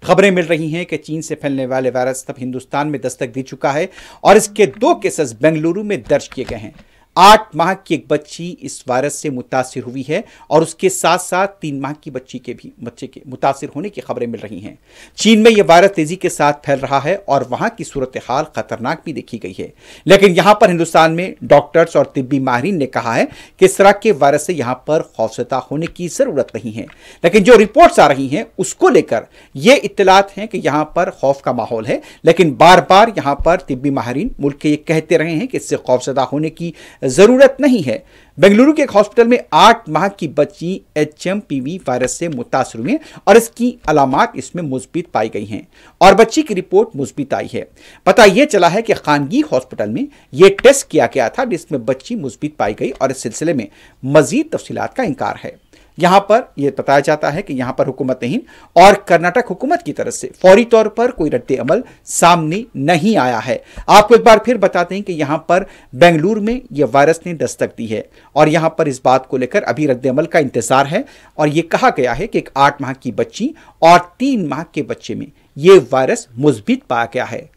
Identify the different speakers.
Speaker 1: खबरें मिल रही हैं कि चीन से फैलने वाले वायरस तब हिंदुस्तान में दस्तक दे चुका है और इसके 2 केसेस बेंगलुरु में दर्ज किए गए हैं। 8 माह की एक बच्ची इस वायरस से मुतासिर हुई है और उसके साथ साथ 3 माह की बच्चे के मुतासिर होने की खबरें मिल रही हैं। चीन में यह वायरस तेजी के साथ फैल रहा है और वहां की सूरत हाल खतरनाक भी देखी गई है, लेकिन यहां पर हिंदुस्तान में डॉक्टर्स और तिब्बी माहिरीन ने कहा है कि इस तरह के वायरस से यहां पर खौफजदा होने की जरूरत नहीं है। लेकिन जो रिपोर्ट्स आ रही हैं उसको लेकर यह इत्तलात हैं कि यहां पर खौफ का माहौल है, लेकिन बार बार यहां पर तिब्बी माहिरीन मुल्क के ये कहते रहे हैं कि इससे खौफजदा होने की जरूरत नहीं है। बेंगलुरु के एक हॉस्पिटल में 8 माह की बच्ची HMPV वायरस से मुतासर हुई और इसकी अलामात इसमें मुस्बित पाई गई हैं और बच्ची की रिपोर्ट मुस्बित आई है। पता यह चला है कि खानगी हॉस्पिटल में यह टेस्ट किया गया था जिसमें बच्ची मुस्बित पाई गई और इस सिलसिले में मजीद तफसीलात का इंकार है। यहां पर यह बताया जाता है कि यहां पर हुकूमत हिंद और कर्नाटक हुकूमत की तरफ से फौरी तौर पर कोई रद्द अमल सामने नहीं आया है। आपको एक बार फिर बताते हैं कि यहां पर बेंगलुरु में यह वायरस ने दस्तक दी है और यहां पर इस बात को लेकर अभी रद्द अमल का इंतजार है और यह कहा गया है कि एक 8 माह की बच्ची और 3 माह के बच्चे में यह वायरस मुस्बित पाया गया है।